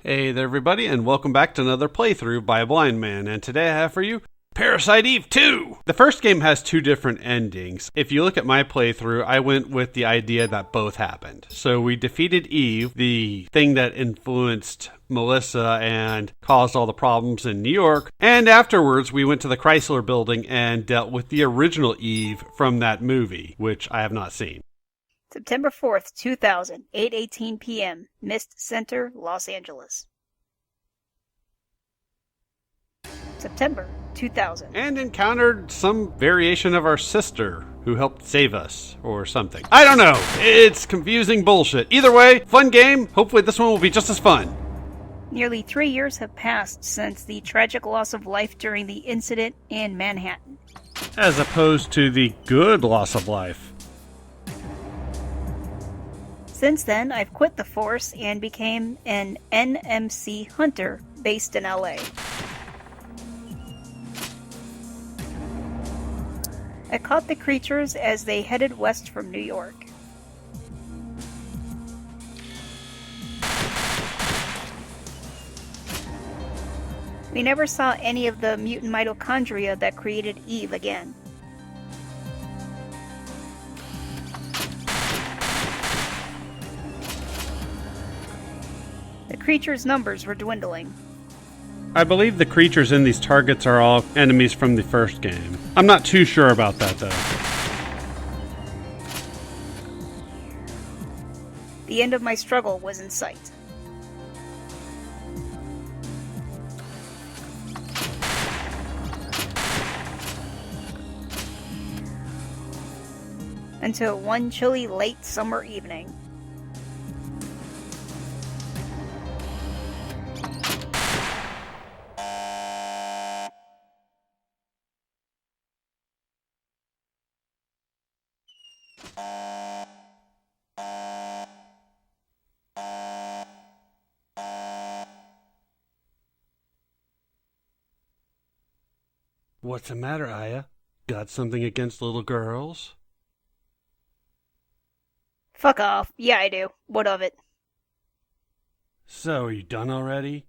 Hey there everybody, and welcome back to another playthrough by a blind man, and today I have for you Parasite Eve 2! The first game has two different endings. If you look at my playthrough, I went with the idea that both happened. So we defeated Eve, the thing that influenced Melissa and caused all the problems in New York, and afterwards we went to the Chrysler building and dealt with the original Eve from that movie, which I have not seen. September 4th, 2000, 8:18 p.m., Mist Center, Los Angeles. September 2000. And encountered some variation of our sister who helped save us, or something. I don't know. It's confusing bullshit. Either way, fun game. Hopefully this one will be just as fun. Nearly 3 years have passed since the tragic loss of life during the incident in Manhattan. As opposed to the good loss of life. Since then, I've quit the force and became an NMC hunter based in LA. I caught the creatures as they headed west from New York. We never saw any of the mutant mitochondria that created Eve again. The creatures' numbers were dwindling. I believe the creatures in these targets are all enemies from the first game. I'm not too sure about that though. The end of my struggle was in sight. Until one chilly late summer evening. What's the matter, Aya? Got something against little girls? Fuck off. Yeah, I do. What of it? So, are you done already?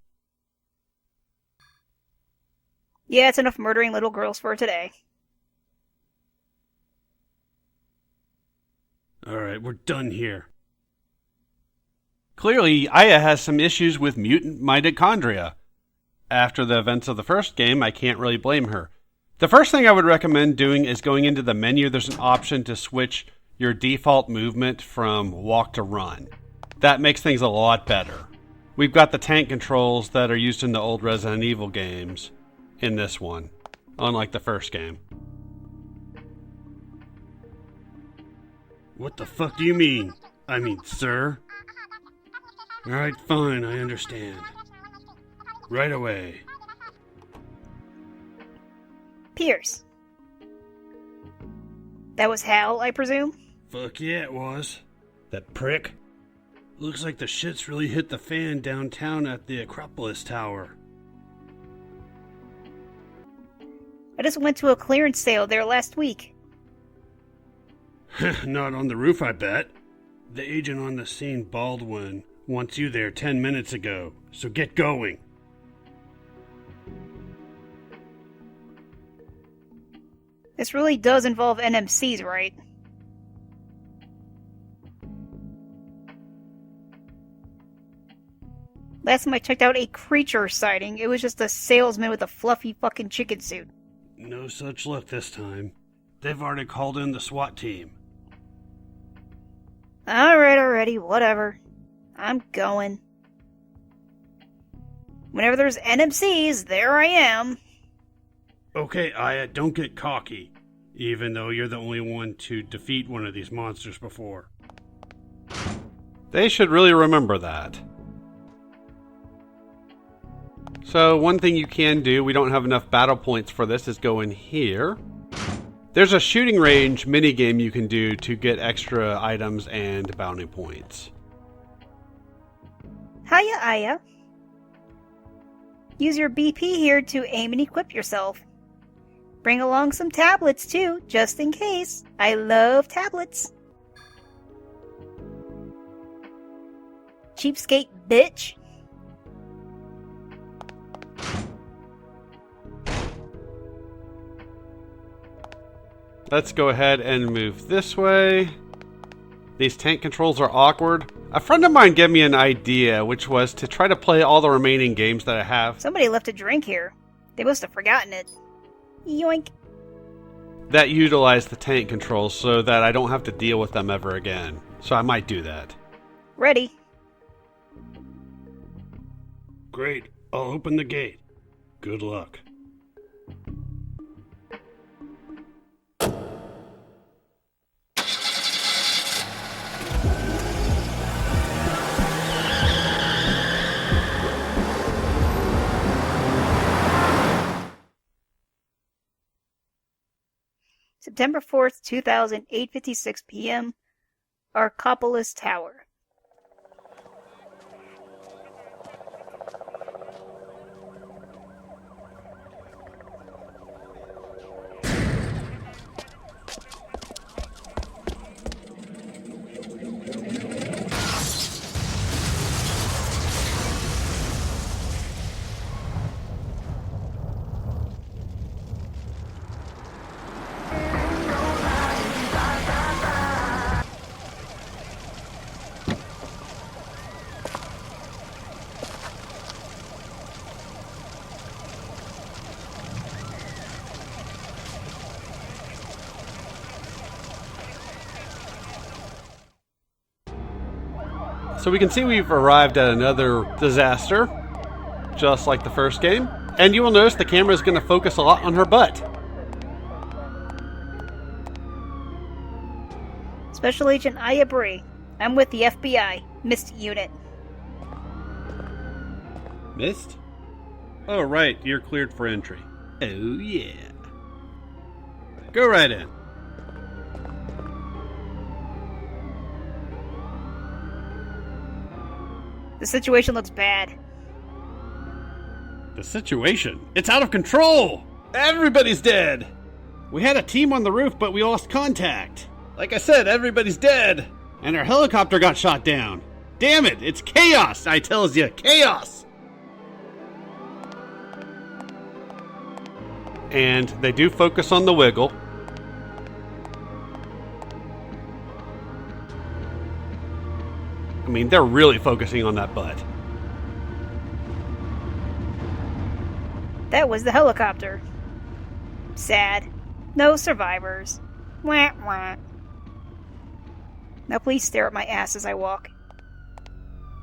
Yeah, it's enough murdering little girls for today. Alright, we're done here. Clearly, Aya has some issues with mutant mitochondria. After the events of the first game, I can't really blame her. The first thing I would recommend doing is going into the menu. There's an option to switch your default movement from walk to run. That makes things a lot better. We've got the tank controls that are used in the old Resident Evil games in this one, unlike the first game. What the fuck do you mean? I mean, sir? Alright, fine, I understand. Right away. Pierce. That was Hal, I presume? Fuck yeah, it was. That prick. Looks like the shit's really hit the fan downtown at the Acropolis Tower. I just went to a clearance sale there last week. Not on the roof, I bet. The agent on the scene, Baldwin, wants you there 10 minutes ago, so get going. This really does involve NMCs, right? Last time I checked out a creature sighting, it was just a salesman with a fluffy fucking chicken suit. No such luck this time. They've already called in the SWAT team. Alright, already, whatever. I'm going. Whenever there's NMCs, there I am. Okay, Aya, don't get cocky. Even though you're the only one to defeat one of these monsters before. They should really remember that. So one thing you can do, we don't have enough battle points for this, is go in here. There's a shooting range minigame you can do to get extra items and bounty points. Hiya, Aya. Use your BP here to aim and equip yourself. Bring along some tablets too, just in case. I love tablets. Cheapskate bitch. Let's go ahead and move this way. These tank controls are awkward. A friend of mine gave me an idea, which was to try to play all the remaining games that I have. Somebody left a drink here. They must have forgotten it. Yoink. That utilize the tank controls so that I don't have to deal with them ever again. So I might do that. Ready. Great. I'll open the gate. Good luck. September 4th, 8:56 p.m. Arcopolis Tower. So we can see we've arrived at another disaster, just like the first game. And you will notice the camera is going to focus a lot on her butt. Special Agent Aya Bree. I'm with the FBI, MIST unit. Missed? Oh, right. You're cleared for entry. Oh, yeah. Go right in. The situation looks bad. The situation? It's out of control! Everybody's dead! We had a team on the roof, but we lost contact. Like I said, everybody's dead. And our helicopter got shot down. Damn it, it's chaos, I tells you, chaos! And they do focus on the wiggle. I mean, they're really focusing on that butt. That was the helicopter. Sad. No survivors. Wah wah. Now please stare at my ass as I walk.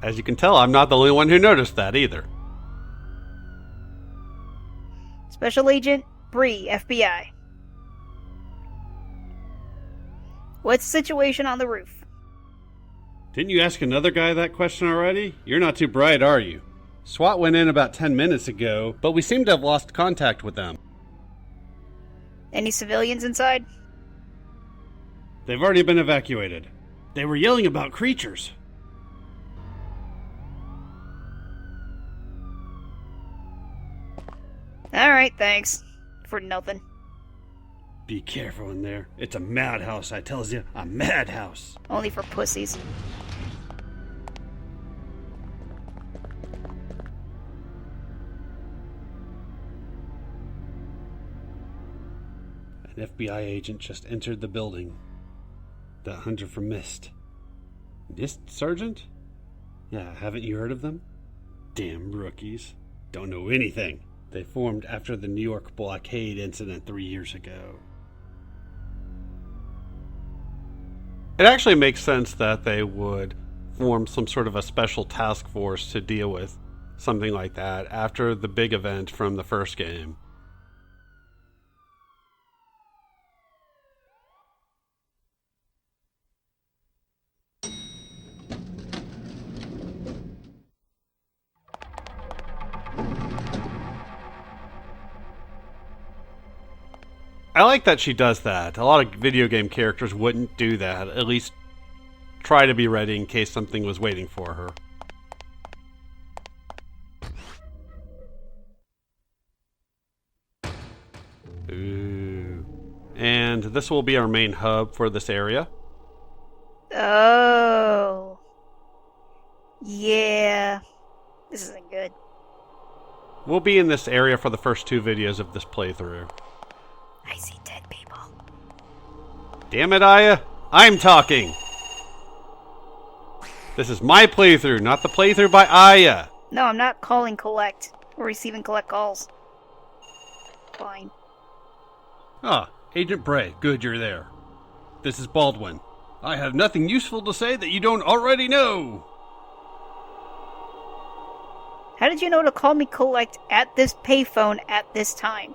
As you can tell, I'm not the only one who noticed that either. Special Agent Bree, FBI. What's the situation on the roof? Didn't you ask another guy that question already? You're not too bright, are you? SWAT went in about 10 minutes ago, but we seem to have lost contact with them. Any civilians inside? They've already been evacuated. They were yelling about creatures. Alright, thanks. For nothing. Be careful in there. It's a madhouse, I tells you. A madhouse. Only for pussies. An FBI agent just entered the building. The hunter from Mist. Mist, Sergeant? Yeah, haven't you heard of them? Damn rookies. Don't know anything. They formed after the New York blockade incident 3 years ago. It actually makes sense that they would form some sort of a special task force to deal with something like that after the big event from the first game. I like that she does that. A lot of video game characters wouldn't do that. At least try to be ready in case something was waiting for her. Ooh. And this will be our main hub for this area. Oh. Yeah. This isn't good. We'll be in this area for the first 2 videos of this playthrough. I see dead people. Damn it, Aya. I'm talking. This is my playthrough, not the playthrough by Aya. No, I'm not calling collect or receiving collect calls. Fine. Ah, Agent Bray, good you're there. This is Baldwin. I have nothing useful to say that you don't already know. How did you know to call me collect at this payphone at this time?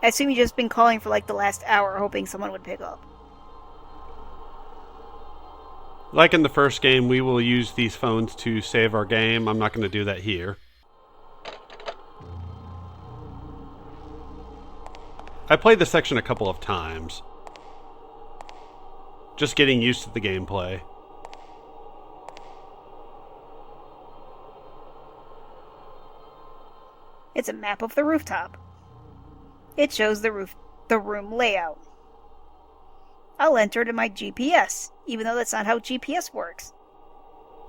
I assume you've just been calling for like the last hour hoping someone would pick up. Like in the first game, we will use these phones to save our game. I'm not going to do that here. I played this section a couple of times. Just getting used to the gameplay. It's a map of the rooftop. It shows the room layout. I'll enter it in my GPS, even though that's not how GPS works.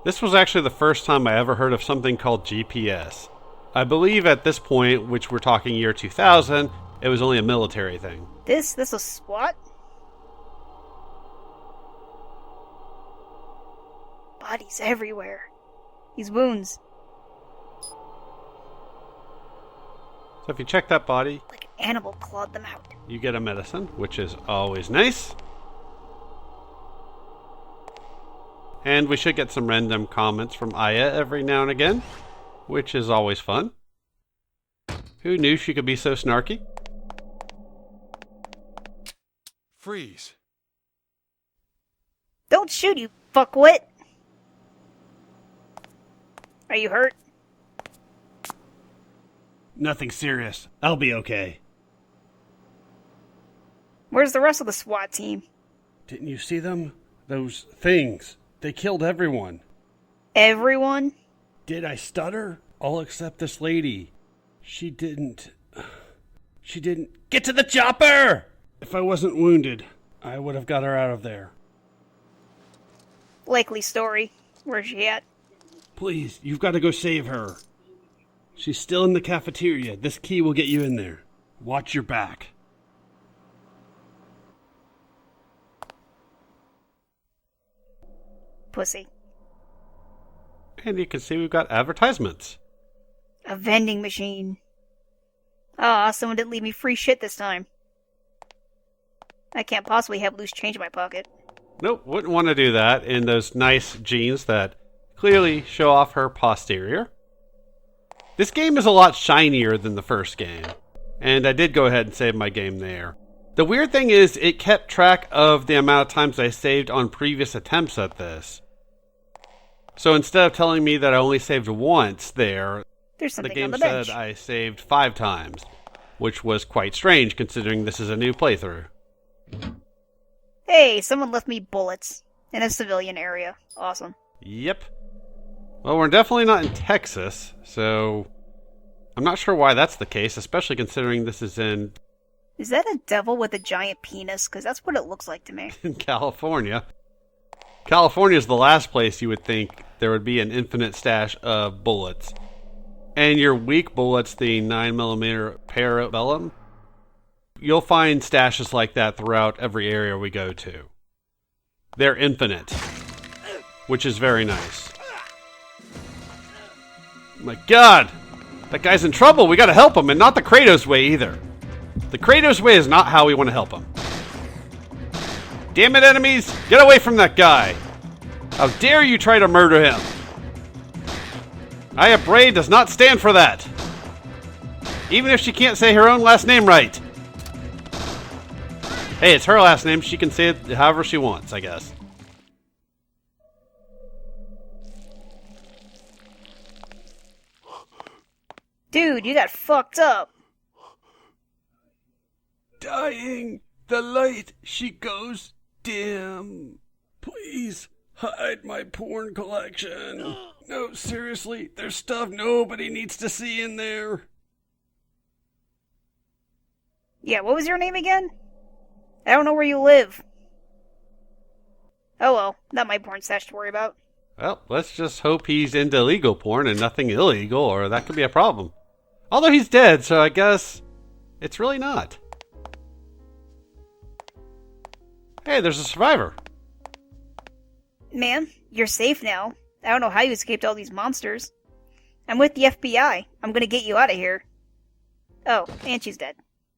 This was actually the first time I ever heard of something called GPS. I believe at this point, which we're talking year 2000, it was only a military thing. This was SWAT? Bodies everywhere. These wounds. So if you check that body, Like an animal clawed them out. you get a medicine, which is always nice. And we should get some random comments from Aya every now and again, which is always fun. Who knew she could be so snarky? Freeze. Don't shoot, you fuckwit! Are you hurt? Nothing serious. I'll be okay. Where's the rest of the SWAT team? Didn't you see them? Those things. They killed everyone. Everyone? Did I stutter? All except this lady. She didn't... Get to the chopper! If I wasn't wounded, I would have got her out of there. Likely story. Where's she at? Please, you've got to go save her. She's still in the cafeteria. This key will get you in there. Watch your back. Pussy. And you can see we've got advertisements. A vending machine. Ah, someone didn't leave me free shit this time. I can't possibly have loose change in my pocket. Nope, wouldn't want to do that in those nice jeans that clearly show off her posterior. This game is a lot shinier than the first game, and I did go ahead and save my game there. The weird thing is, it kept track of the amount of times I saved on previous attempts at this. So instead of telling me that I only saved once there, There's the something game on the bench. said I saved 5 times, which was quite strange considering this is a new playthrough. Hey, someone left me bullets in a civilian area. Awesome. Yep. Well, we're definitely not in Texas, so I'm not sure why that's the case, especially considering this is in Is that a devil with a giant penis? Because that's what it looks like to me. California. California is the last place you would think there would be an infinite stash of bullets. And your weak bullets, the 9mm Parabellum, you'll find stashes like that throughout every area we go to. They're infinite, which is very nice. My God! That guy's in trouble! We gotta help him, and not the Kratos way either. The Kratos way is not how we want to help him. Damn it, enemies! Get away from that guy! How dare you try to murder him! Aya Bray does not stand for that! Even if she can't say her own last name right. Hey, it's her last name. She can say it however she wants, I guess. Dude, you got fucked up. Dying. The light, she goes dim. Please, hide my porn collection. No, seriously, there's stuff nobody needs to see in there. Yeah, what was your name again? I don't know where you live. Oh well, not my porn stash to worry about. Well, let's just hope he's into legal porn and nothing illegal, or that could be a problem. Although he's dead, so I guess it's really not. Hey, there's a survivor. Ma'am, you're safe now. I don't know how you escaped all these monsters. I'm with the FBI. I'm gonna get you out of here. Oh, and she's dead.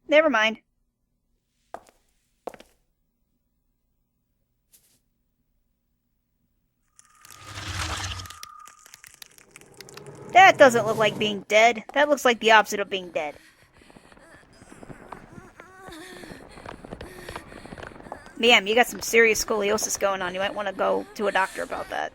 Never mind. That doesn't look like being dead. That looks like the opposite of being dead. Ma'am, you got some serious scoliosis going on. You might want to go to a doctor about that.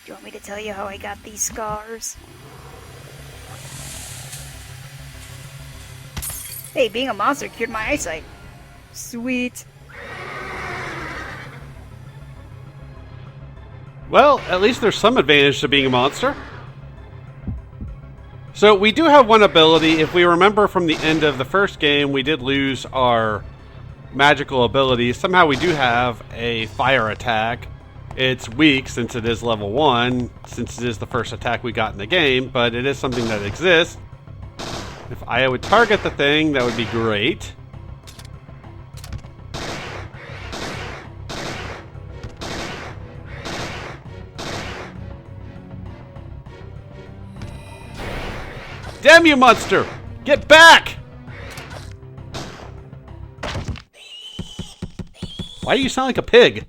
Do you want me to tell you how I got these scars? Hey, being a monster cured my eyesight. Sweet. Well, at least there's some advantage to being a monster. So we do have one ability. If we remember from the end of the first game, we did lose our magical ability. Somehow we do have a fire attack. It's weak since it is level 1, since it is the first attack we got in the game, but it is something that exists. If I would target the thing, that would be great. Damn you, monster! Get back! Why do you sound like a pig?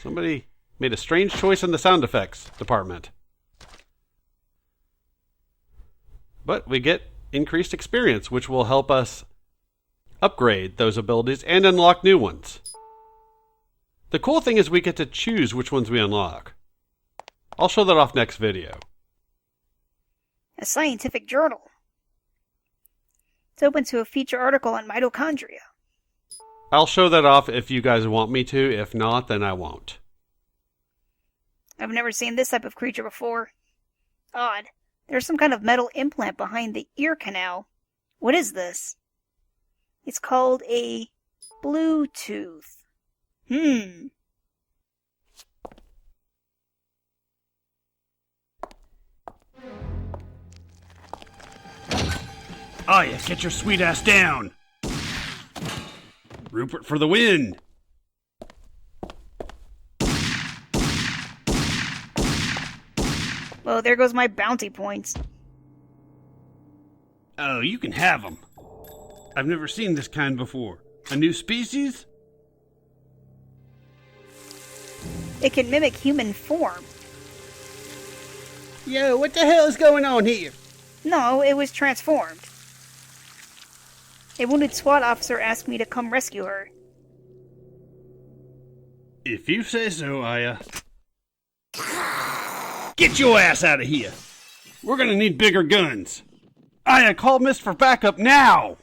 Somebody made a strange choice in the sound effects department. But we get increased experience, which will help us upgrade those abilities and unlock new ones. The cool thing is we get to choose which ones we unlock. I'll show that off next video. A scientific journal. It's open to a feature article on mitochondria. I'll show that off if you guys want me to. If not, then I won't. I've never seen this type of creature before. Odd. There's some kind of metal implant behind the ear canal. What is this? It's called a Bluetooth. Oh yeah, get your sweet ass down. Rupert for the win. Well, there goes my bounty points. Oh, you can have them. I've never seen this kind before. A new species? It can mimic human form. Yo, what the hell is going on here? No, it was transformed. A wounded SWAT officer asked me to come rescue her. If you say so, Aya. Get your ass out of here. We're gonna need bigger guns. Aya, call Mist for backup now!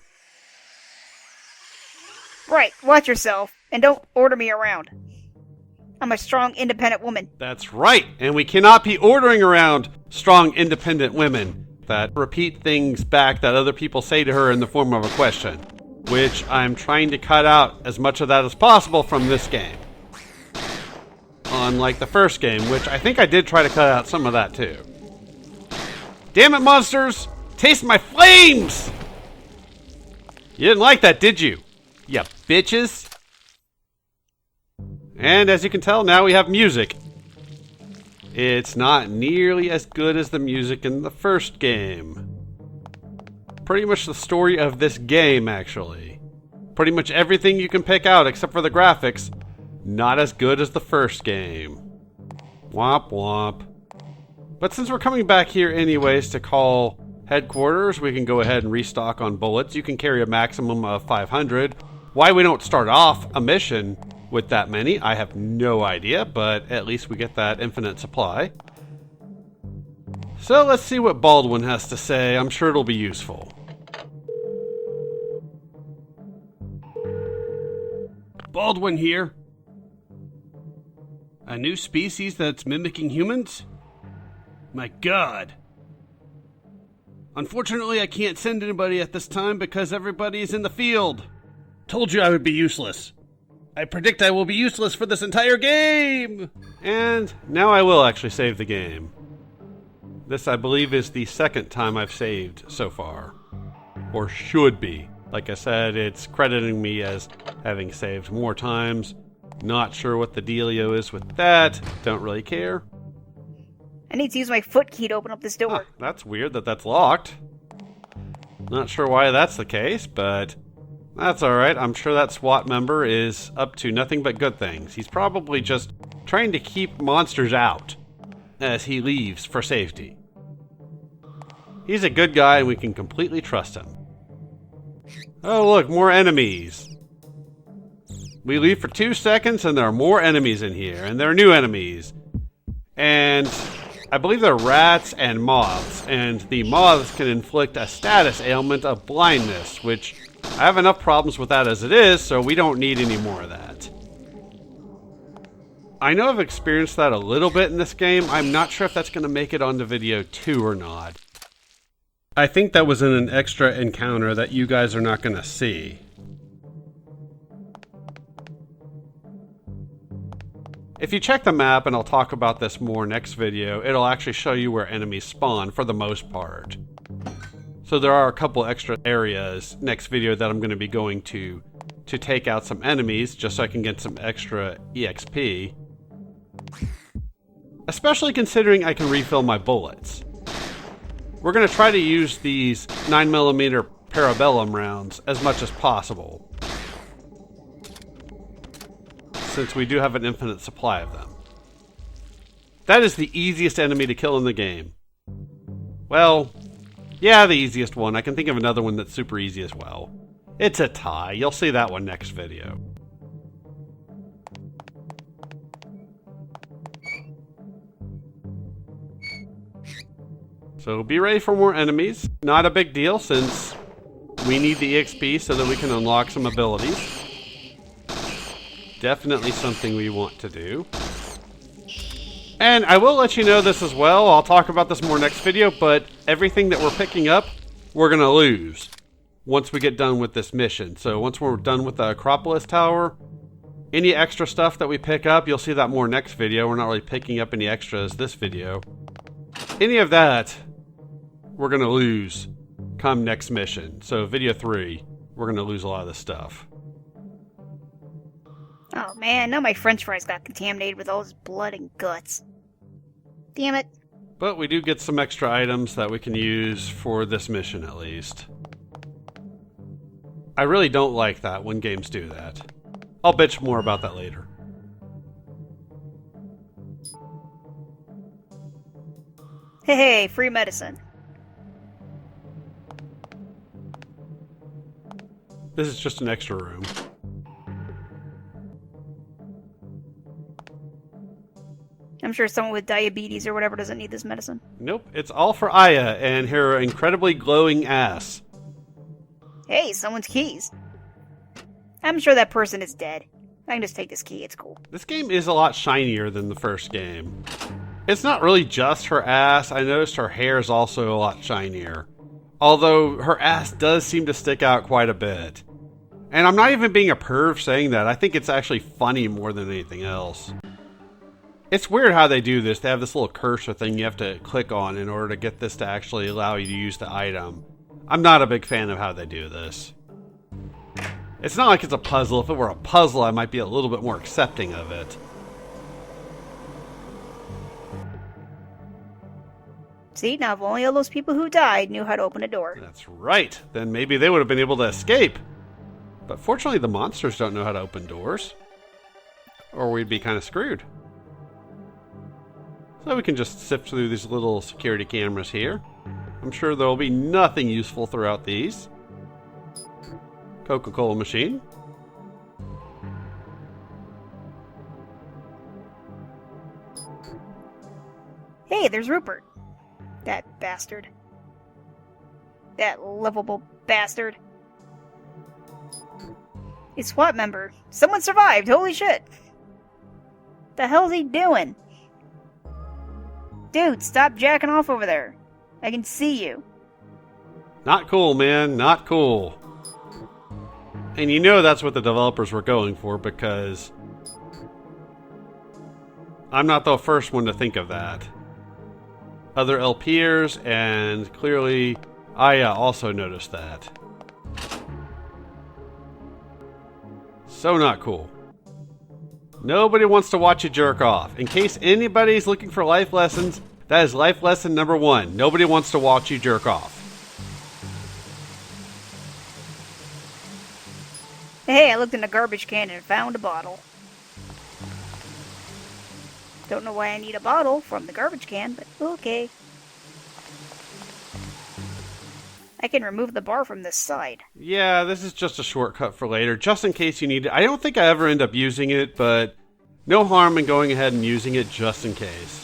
Right, watch yourself, and don't order me around. I'm a strong, independent woman. That's right, and we cannot be ordering around strong, independent women that repeat things back that other people say to her in the form of a question, which I'm trying to cut out as much of that as possible from this game. Unlike the first game, which I think I did try to cut out some of that too. Damn it, monsters! Taste my flames! You didn't like that, did you? Ya bitches! And as you can tell, now we have music. It's not nearly as good as the music in the first game. Pretty much the story of this game, actually. Pretty much everything you can pick out except for the graphics, not as good as the first game. Womp womp. But since we're coming back here anyways to call headquarters, we can go ahead and restock on bullets. You can carry a maximum of 500. Why we don't start off a mission with that many, I have no idea, but at least we get that infinite supply. So let's see what Baldwin has to say. I'm sure it'll be useful. Baldwin here. A new species that's mimicking humans? My God. Unfortunately, I can't send anybody at this time because everybody is in the field. Told you I would be useless. I predict I will be useless for this entire game! And now I will actually save the game. This, I believe, is the second time I've saved so far. Or should be. Like I said, it's crediting me as having saved more times. Not sure what the dealio is with that. Don't really care. I need to use my foot key to open up this door. Huh, that's weird that that's locked. Not sure why that's the case, but that's alright. I'm sure that SWAT member is up to nothing but good things. He's probably just trying to keep monsters out as he leaves for safety. He's a good guy and we can completely trust him. Oh look, more enemies. We leave for 2 seconds and there are more enemies in here, and there are new enemies. And I believe they're rats and moths, and the moths can inflict a status ailment of blindness, which I have enough problems with that as it is, so we don't need any more of that. I know I've experienced that a little bit in this game. I'm not sure if that's going to make it onto video 2 or not. I think that was in an extra encounter that you guys are not going to see. If you check the map, and I'll talk about this more next video, it'll actually show you where enemies spawn for the most part. So there are a couple extra areas next video that I'm going to be going to take out some enemies, just so I can get some extra EXP. Especially considering I can refill my bullets. We're going to try to use these 9mm Parabellum rounds as much as possible, since we do have an infinite supply of them. That is the easiest enemy to kill in the game. Well, yeah, the easiest one. I can think of another one that's super easy as well. It's a tie. You'll see that one next video. So be ready for more enemies. Not a big deal, since we need the EXP so that we can unlock some abilities. Definitely something we want to do. And I will let you know this as well. I'll talk about this more next video, but everything that we're picking up, we're going to lose once we get done with this mission. So once we're done with the Acropolis Tower, any extra stuff that we pick up, you'll see that more next video. We're not really picking up any extras this video. Any of that, we're going to lose come next mission. So video 3, we're going to lose a lot of this stuff. Oh man, now my french fries got contaminated with all this blood and guts. Damn it. But we do get some extra items that we can use for this mission at least. I really don't like that when games do that. I'll bitch more about that later. Hey, free medicine. This is just an extra room. I'm sure someone with diabetes or whatever doesn't need this medicine. Nope, it's all for Aya and her incredibly glowing ass. Hey, someone's keys. I'm sure that person is dead. I can just take this key, it's cool. This game is a lot shinier than the first game. It's not really just her ass. I noticed her hair is also a lot shinier. Although her ass does seem to stick out quite a bit. And I'm not even being a perv saying that. I think it's actually funny more than anything else. It's weird how they do this. They have this little cursor thing you have to click on in order to get this to actually allow you to use the item. I'm not a big fan of how they do this. It's not like it's a puzzle. If it were a puzzle, I might be a little bit more accepting of it. See, now if only all those people who died knew how to open a door. That's right. Then maybe they would have been able to escape. But fortunately, the monsters don't know how to open doors. Or we'd be kind of screwed. So we can just sift through these little security cameras here. I'm sure there will be nothing useful throughout these. Coca-Cola machine. Hey, there's Rupert. That bastard. That lovable bastard. A SWAT member. Someone survived, holy shit. The hell's he doing? Dude, stop jacking off over there. I can see you. Not cool, man. Not cool. And you know that's what the developers were going for, because I'm not the first one to think of that. Other LPers, and clearly Aya also noticed that. So not cool. Nobody wants to watch you jerk off. In case anybody's looking for life lessons, that is life lesson number 1. Nobody wants to watch you jerk off. Hey, I looked in a garbage can and found a bottle. Don't know why I need a bottle from the garbage can, but okay. I can remove the bar from this side. Yeah, this is just a shortcut for later, just in case you need it. I don't think I ever end up using it, but no harm in going ahead and using it just in case.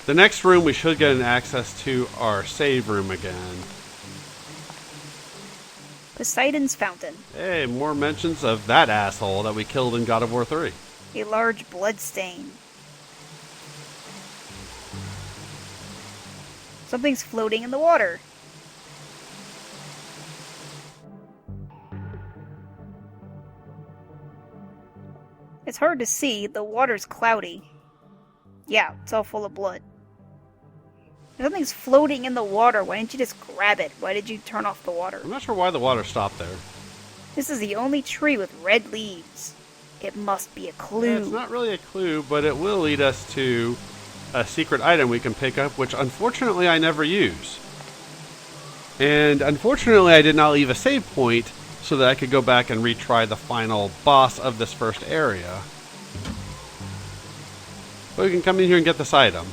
The next room we should get an access to our save room again. Poseidon's Fountain. Hey, more mentions of that asshole that we killed in God of War 3. A large blood stain. Something's floating in the water. It's hard to see. The water's cloudy. Yeah, it's all full of blood. Something's floating in the water. Why didn't you just grab it? Why did you turn off the water? I'm not sure why the water stopped there. This is the only tree with red leaves. It must be a clue. Yeah, it's not really a clue, but it will lead us to a secret item we can pick up, which unfortunately I never use. And unfortunately I did not leave a save point so that I could go back and retry the final boss of this first area. But we can come in here and get this item.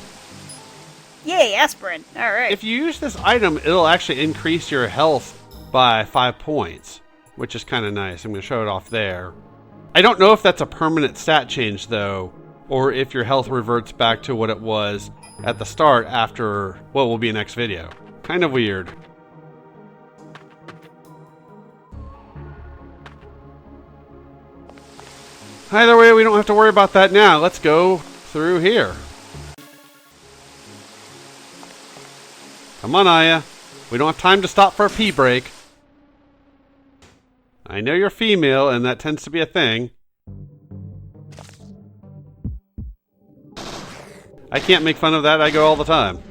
Yay, aspirin. Alright. If you use this item, it'll actually increase your health by 5 points, which is kind of nice. I'm going to show it off there. I don't know if that's a permanent stat change, though, or if your health reverts back to what it was at the start after what will be next video. Kind of weird. Either way, we don't have to worry about that now. Let's go through here. Come on, Aya. We don't have time to stop for a pee break. I know you're female, and that tends to be a thing. I can't make fun of that. I go all the time.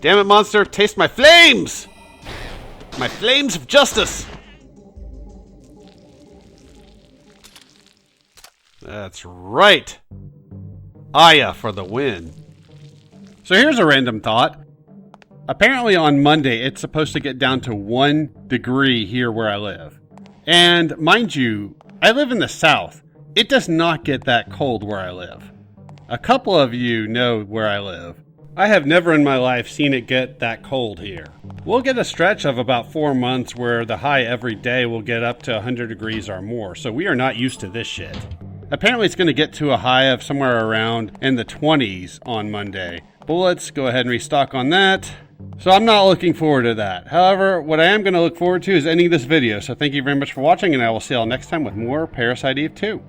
Damn it, monster. Taste my flames! My flames of justice! That's right. Aya for the win. So here's a random thought. Apparently on Monday, it's supposed to get down to 1 degree here where I live. And mind you, I live in the south. It does not get that cold where I live. A couple of you know where I live. I have never in my life seen it get that cold here. We'll get a stretch of about 4 months where the high every day will get up to 100 degrees or more, so we are not used to this shit. Apparently it's going to get to a high of somewhere around in the 20s on Monday. But let's go ahead and restock on that. So I'm not looking forward to that. However, what I am going to look forward to is ending this video. So thank you very much for watching, and I will see y'all next time with more Parasite Eve 2.